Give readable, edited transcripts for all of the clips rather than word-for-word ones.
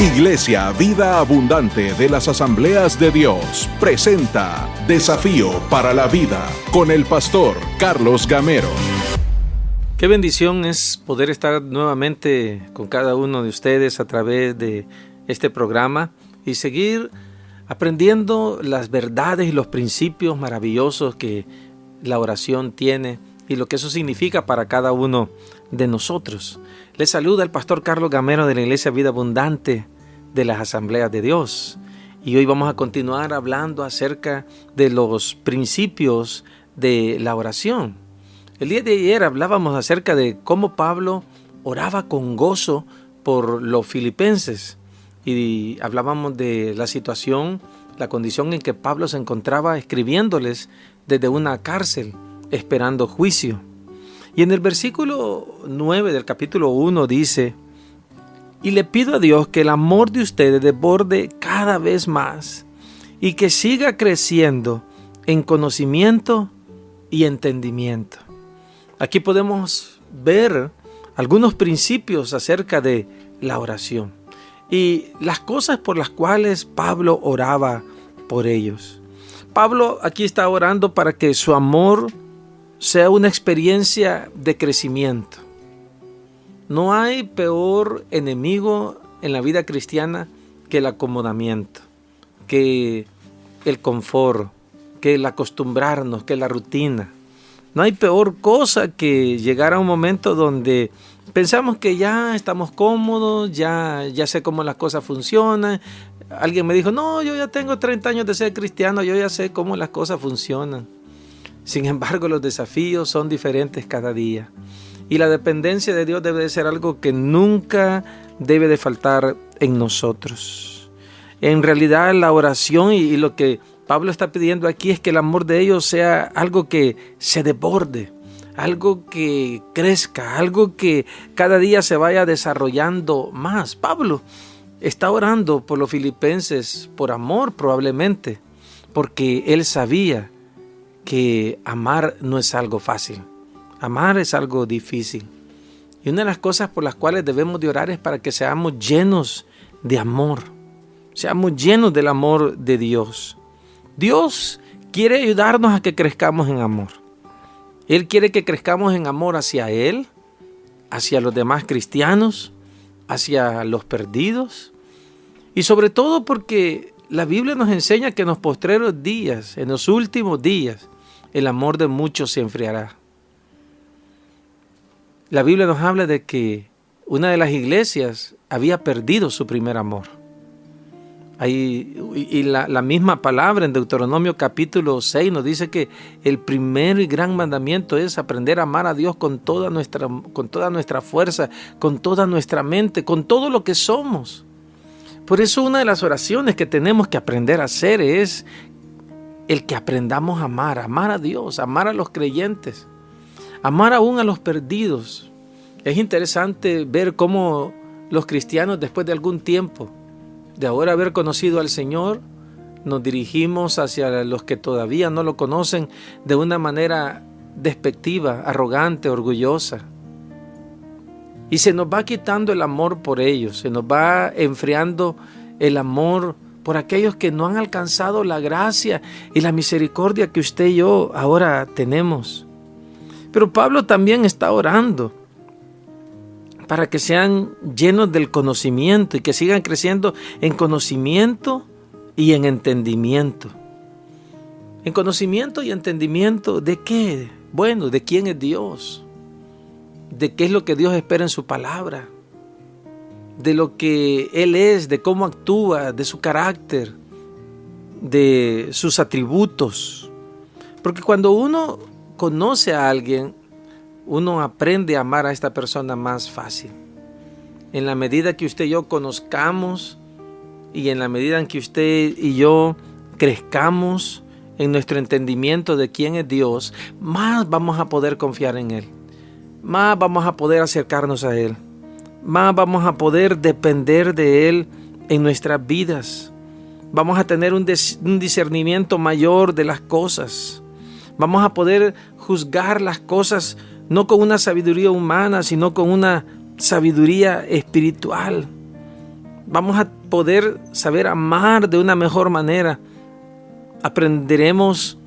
Iglesia Vida Abundante de las Asambleas de Dios presenta Desafío para la Vida con el pastor Carlos Gamero. Qué bendición es poder estar nuevamente con cada uno de ustedes a través de este programa y seguir aprendiendo las verdades y los principios maravillosos que la oración tiene y lo que eso significa para cada uno de nosotros. Les saluda el pastor Carlos Gamero de la Iglesia Vida Abundante de las Asambleas de Dios. Y hoy vamos a continuar hablando acerca de los principios de la oración. El día de ayer hablábamos acerca de cómo Pablo oraba con gozo por los filipenses. Y hablábamos de la situación, la condición en que Pablo se encontraba escribiéndoles desde una cárcel, esperando juicio. Y en el versículo 9 del capítulo 1 dice: y le pido a Dios que el amor de ustedes desborde cada vez más y que siga creciendo en conocimiento y entendimiento. Aquí podemos ver algunos principios acerca de la oración y las cosas por las cuales Pablo oraba por ellos. Pablo aquí está orando para que su amor sea una experiencia de crecimiento. No hay peor enemigo en la vida cristiana que el acomodamiento, que el confort, que el acostumbrarnos, que la rutina. No hay peor cosa que llegar a un momento donde pensamos que ya estamos cómodos, ya sé cómo las cosas funcionan. Alguien me dijo, no, yo ya tengo 30 años de ser cristiano, yo ya sé cómo las cosas funcionan. Sin embargo, los desafíos son diferentes cada día. Y la dependencia de Dios debe de ser algo que nunca debe de faltar en nosotros. En realidad, la oración y lo que Pablo está pidiendo aquí es que el amor de ellos sea algo que se desborde, algo que crezca, algo que cada día se vaya desarrollando más. Pablo está orando por los filipenses por amor probablemente, porque él sabía que amar no es algo fácil. Amar es algo difícil. Y una de las cosas por las cuales debemos de orar es para que seamos llenos de amor. Seamos llenos del amor de Dios. Dios quiere ayudarnos a que crezcamos en amor. Él quiere que crezcamos en amor hacia Él, hacia los demás cristianos, hacia los perdidos. Y sobre todo porque la Biblia nos enseña que en los postreros días, en los últimos días, el amor de muchos se enfriará. La Biblia nos habla de que una de las iglesias había perdido su primer amor. Y la misma palabra en Deuteronomio capítulo 6 nos dice que el primer y gran mandamiento es aprender a amar a Dios con toda nuestra fuerza, con toda nuestra mente, con todo lo que somos. Por eso una de las oraciones que tenemos que aprender a hacer es el que aprendamos a amar a Dios, amar a los creyentes. Amar aún a los perdidos. Es interesante ver cómo los cristianos, después de algún tiempo, de ahora haber conocido al Señor, nos dirigimos hacia los que todavía no lo conocen de una manera despectiva, arrogante, orgullosa. Y se nos va quitando el amor por ellos, se nos va enfriando el amor por aquellos que no han alcanzado la gracia y la misericordia que usted y yo ahora tenemos. Pero Pablo también está orando para que sean llenos del conocimiento y que sigan creciendo en conocimiento y en entendimiento. En conocimiento y entendimiento ¿de qué? Bueno, ¿de quién es Dios? ¿De qué es lo que Dios espera en su palabra? De lo que Él es, de cómo actúa, de su carácter, de sus atributos. Porque cuando uno conoce a alguien, uno aprende a amar a esta persona más fácil. En la medida que usted y yo conozcamos y en la medida en que usted y yo crezcamos en nuestro entendimiento de quién es Dios, más vamos a poder confiar en Él, más vamos a poder acercarnos a Él, más vamos a poder depender de Él en nuestras vidas. Vamos a tener un discernimiento mayor de las cosas. Vamos a poder juzgar las cosas no con una sabiduría humana, sino con una sabiduría espiritual. Vamos a poder saber amar de una mejor manera. Aprenderemos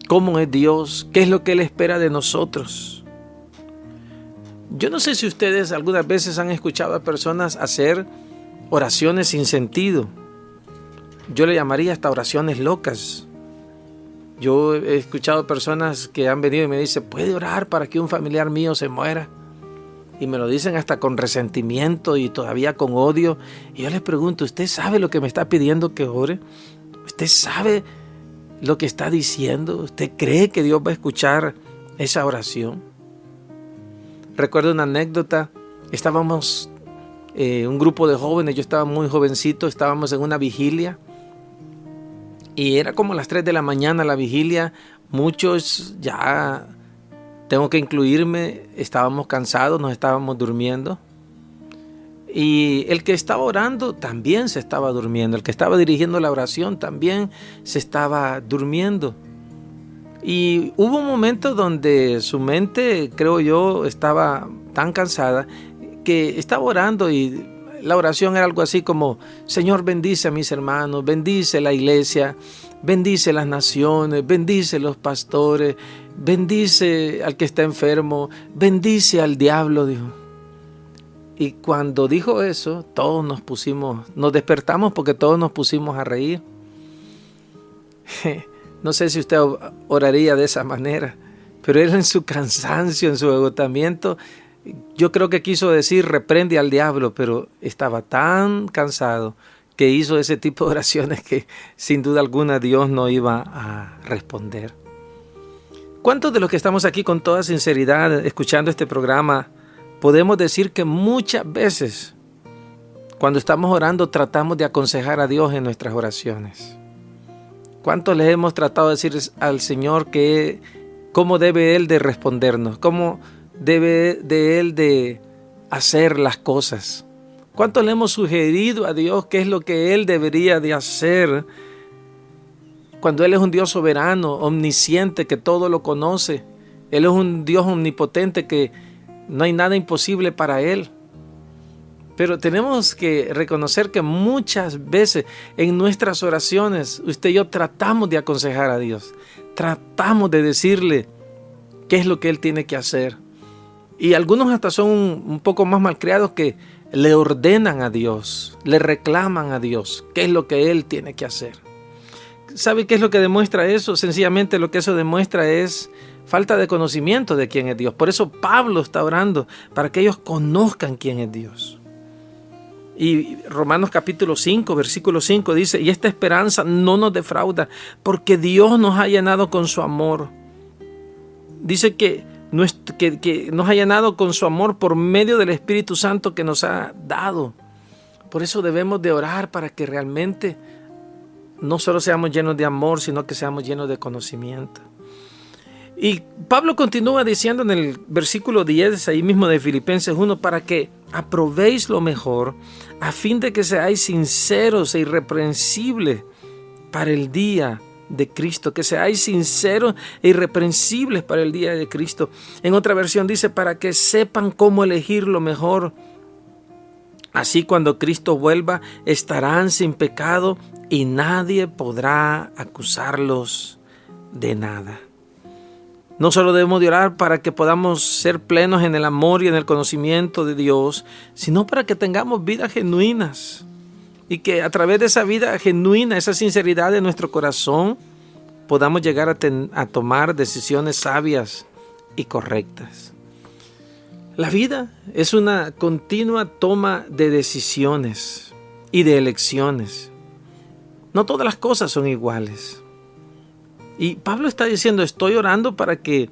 cómo es Dios, qué es lo que Él espera de nosotros. Yo no sé si ustedes algunas veces han escuchado a personas hacer oraciones sin sentido. Yo le llamaría hasta oraciones locas. Yo he escuchado personas que han venido y me dicen, ¿puede orar para que un familiar mío se muera? Y me lo dicen hasta con resentimiento y todavía con odio. Y yo les pregunto, ¿usted sabe lo que me está pidiendo que ore? ¿Usted sabe lo que está diciendo? ¿Usted cree que Dios va a escuchar esa oración? Recuerdo una anécdota. Estábamos un grupo de jóvenes, yo estaba muy jovencito, estábamos en una vigilia. Y era como las 3 de la mañana la vigilia. Muchos, ya tengo que incluirme, estábamos cansados, nos estábamos durmiendo. Y el que estaba orando también se estaba durmiendo. El que estaba dirigiendo la oración también se estaba durmiendo. Y hubo un momento donde su mente, creo yo, estaba tan cansada que estaba orando y la oración era algo así como: Señor, bendice a mis hermanos, bendice la iglesia, bendice las naciones, bendice los pastores, bendice al que está enfermo, bendice al diablo, dijo. Y cuando dijo eso, todos nos despertamos porque todos nos pusimos a reír. No sé si usted oraría de esa manera, pero él en su cansancio, en su agotamiento, yo creo que quiso decir reprende al diablo, pero estaba tan cansado que hizo ese tipo de oraciones que sin duda alguna Dios no iba a responder. ¿Cuántos de los que estamos aquí con toda sinceridad escuchando este programa podemos decir que muchas veces cuando estamos orando tratamos de aconsejar a Dios en nuestras oraciones? ¿Cuántos le hemos tratado de decir al Señor cómo debe Él de respondernos? ¿Cómo debe de Él de hacer las cosas? ¿Cuántos le hemos sugerido a Dios qué es lo que Él debería de hacer cuando Él es un Dios soberano, omnisciente, que todo lo conoce? Él es un Dios omnipotente que no hay nada imposible para Él. Pero tenemos que reconocer que muchas veces en nuestras oraciones usted y yo tratamos de aconsejar a Dios. Tratamos de decirle qué es lo que Él tiene que hacer. Y algunos hasta son un poco más malcriados que le ordenan a Dios, le reclaman a Dios qué es lo que Él tiene que hacer. ¿Sabe qué es lo que demuestra eso? Sencillamente lo que eso demuestra es falta de conocimiento de quién es Dios. Por eso Pablo está orando para que ellos conozcan quién es Dios. Y Romanos capítulo 5, versículo 5 dice: y esta esperanza no nos defrauda, porque Dios nos ha llenado con su amor. Dice que nos ha llenado con su amor por medio del Espíritu Santo que nos ha dado. Por eso debemos de orar para que realmente no solo seamos llenos de amor, sino que seamos llenos de conocimiento. Y Pablo continúa diciendo en el versículo 10, ahí mismo de Filipenses 1, para que aprobéis lo mejor, a fin de que seáis sinceros e irreprensibles para el día de Cristo, que seáis sinceros e irreprensibles para el día de Cristo. En otra versión dice, para que sepan cómo elegir lo mejor. Así cuando Cristo vuelva, estarán sin pecado y nadie podrá acusarlos de nada. No solo debemos de orar para que podamos ser plenos en el amor y en el conocimiento de Dios, sino para que tengamos vidas genuinas y que a través de esa vida genuina, esa sinceridad de nuestro corazón, podamos llegar a tomar decisiones sabias y correctas. La vida es una continua toma de decisiones y de elecciones. No todas las cosas son iguales. Y Pablo está diciendo, estoy orando para que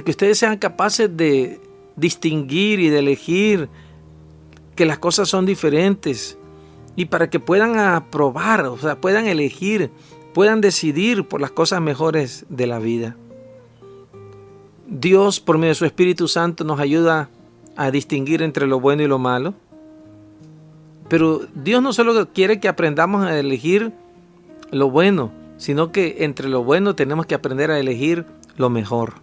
ustedes sean capaces de distinguir y de elegir que las cosas son diferentes y para que puedan aprobar, o sea, puedan elegir, puedan decidir por las cosas mejores de la vida. Dios, por medio de su Espíritu Santo, nos ayuda a distinguir entre lo bueno y lo malo. Pero Dios no solo quiere que aprendamos a elegir lo bueno, sino que entre lo bueno tenemos que aprender a elegir lo mejor.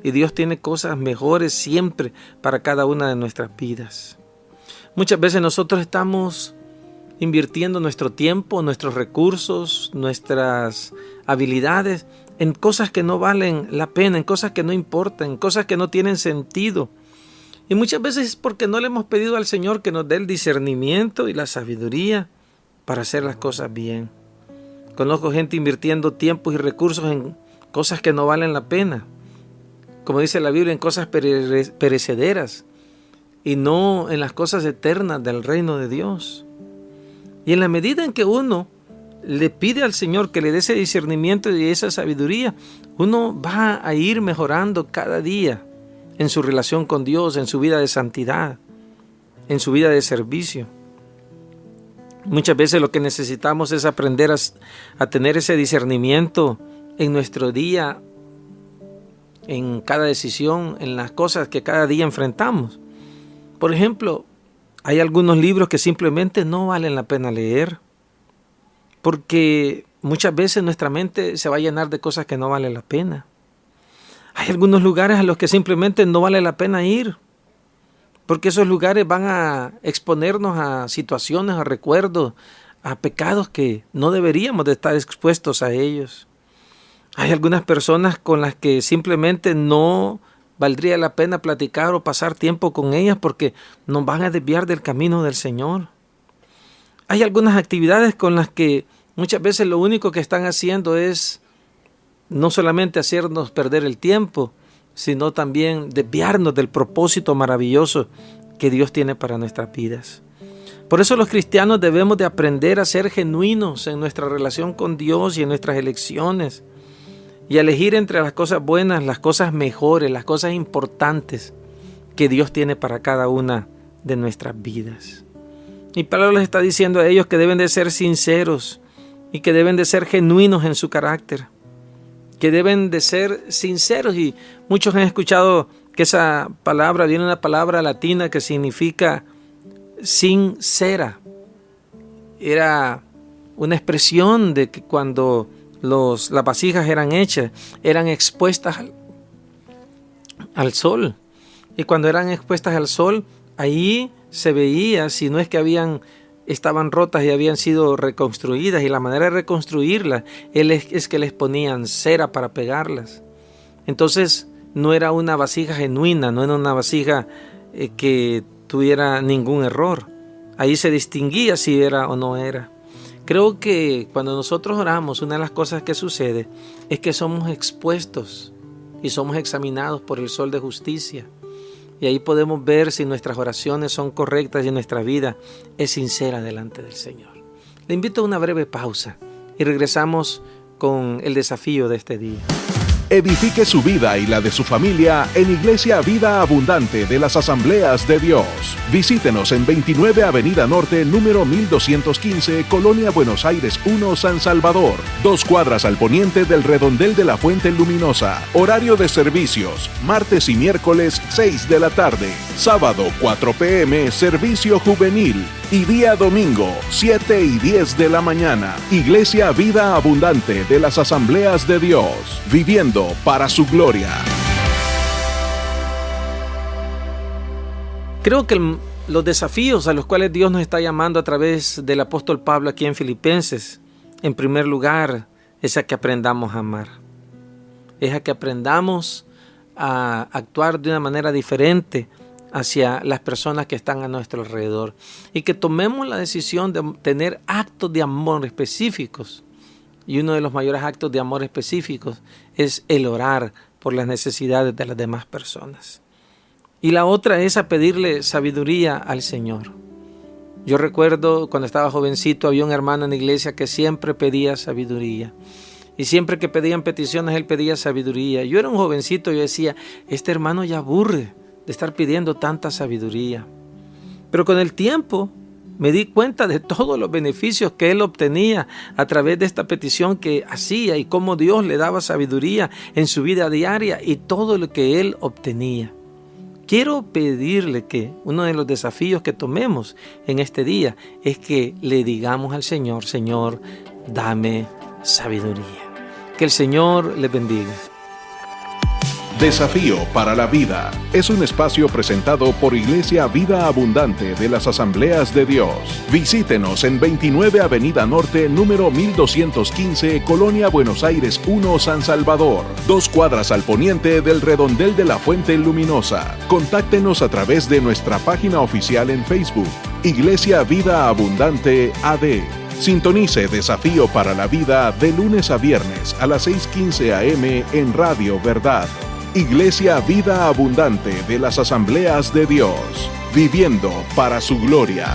Y Dios tiene cosas mejores siempre para cada una de nuestras vidas. Muchas veces nosotros estamos invirtiendo nuestro tiempo, nuestros recursos, nuestras habilidades en cosas que no valen la pena, en cosas que no importan, en cosas que no tienen sentido. Y muchas veces es porque no le hemos pedido al Señor que nos dé el discernimiento y la sabiduría para hacer las cosas bien. Conozco gente invirtiendo tiempos y recursos en cosas que no valen la pena. Como dice la Biblia, en cosas perecederas y no en las cosas eternas del reino de Dios. Y en la medida en que uno le pide al Señor que le dé ese discernimiento y esa sabiduría, uno va a ir mejorando cada día en su relación con Dios, en su vida de santidad, en su vida de servicio. Muchas veces lo que necesitamos es aprender a tener ese discernimiento en nuestro día, en cada decisión, en las cosas que cada día enfrentamos. Por ejemplo, hay algunos libros que simplemente no valen la pena leer, porque muchas veces nuestra mente se va a llenar de cosas que no valen la pena. Hay algunos lugares a los que simplemente no vale la pena ir, porque esos lugares van a exponernos a situaciones, a recuerdos, a pecados que no deberíamos de estar expuestos a ellos. Hay algunas personas con las que simplemente no valdría la pena platicar o pasar tiempo con ellas porque nos van a desviar del camino del Señor. Hay algunas actividades con las que muchas veces lo único que están haciendo es no solamente hacernos perder el tiempo, sino también desviarnos del propósito maravilloso que Dios tiene para nuestras vidas. Por eso los cristianos debemos de aprender a ser genuinos en nuestra relación con Dios y en nuestras elecciones, y elegir entre las cosas buenas, las cosas mejores, las cosas importantes que Dios tiene para cada una de nuestras vidas. Y Pablo les está diciendo a ellos que deben de ser sinceros y que deben de ser genuinos en su carácter, que deben de ser sinceros. Y muchos han escuchado que esa palabra viene de una palabra latina que significa sincera. Era una expresión de que cuando las vasijas eran hechas, eran expuestas al sol. Y cuando eran expuestas al sol, ahí se veía, si no es que estaban rotas y habían sido reconstruidas, y la manera de reconstruirlas es que les ponían cera para pegarlas. Entonces no era una vasija genuina, no era una vasija que tuviera ningún error. Ahí se distinguía si era o no era. Creo que cuando nosotros oramos, una de las cosas que sucede es que somos expuestos y somos examinados por el sol de justicia. Y ahí podemos ver si nuestras oraciones son correctas y nuestra vida es sincera delante del Señor. Le invito a una breve pausa y regresamos con el desafío de este día. Edifique su vida y la de su familia en Iglesia Vida Abundante de las Asambleas de Dios. Visítenos en 29 Avenida Norte, número 1215, Colonia Buenos Aires 1, San Salvador. 2 cuadras al poniente del redondel de la Fuente Luminosa. Horario de servicios: martes y miércoles 6 de la tarde. Sábado 4 p.m. servicio juvenil. Y día domingo 7 y 10 de la mañana. Iglesia Vida Abundante de las Asambleas de Dios. Viviendo para su gloria. Creo que los desafíos a los cuales Dios nos está llamando a través del apóstol Pablo aquí en Filipenses, en primer lugar, es a que aprendamos a amar. Es a que aprendamos a actuar de una manera diferente hacia las personas que están a nuestro alrededor, y que tomemos la decisión de tener actos de amor específicos. Y uno de los mayores actos de amor específicos es el orar por las necesidades de las demás personas. Y la otra es a pedirle sabiduría al Señor. Yo recuerdo cuando estaba jovencito, había un hermano en la iglesia que siempre pedía sabiduría. Y siempre que pedían peticiones, él pedía sabiduría. Yo era un jovencito y yo decía, este hermano ya aburre de estar pidiendo tanta sabiduría. Pero con el tiempo me di cuenta de todos los beneficios que él obtenía a través de esta petición que hacía, y cómo Dios le daba sabiduría en su vida diaria y todo lo que él obtenía. Quiero pedirle que uno de los desafíos que tomemos en este día es que le digamos al Señor: Señor, dame sabiduría. Que el Señor le bendiga. Desafío para la Vida es un espacio presentado por Iglesia Vida Abundante de las Asambleas de Dios. Visítenos en 29 Avenida Norte, número 1215, Colonia Buenos Aires 1, San Salvador, 2 cuadras al poniente del redondel de la Fuente Luminosa. Contáctenos a través de nuestra página oficial en Facebook, Iglesia Vida Abundante AD. Sintonice Desafío para la Vida de lunes a viernes a las 6:15 a.m. en Radio Verdad. Iglesia Vida Abundante de las Asambleas de Dios, viviendo para su gloria.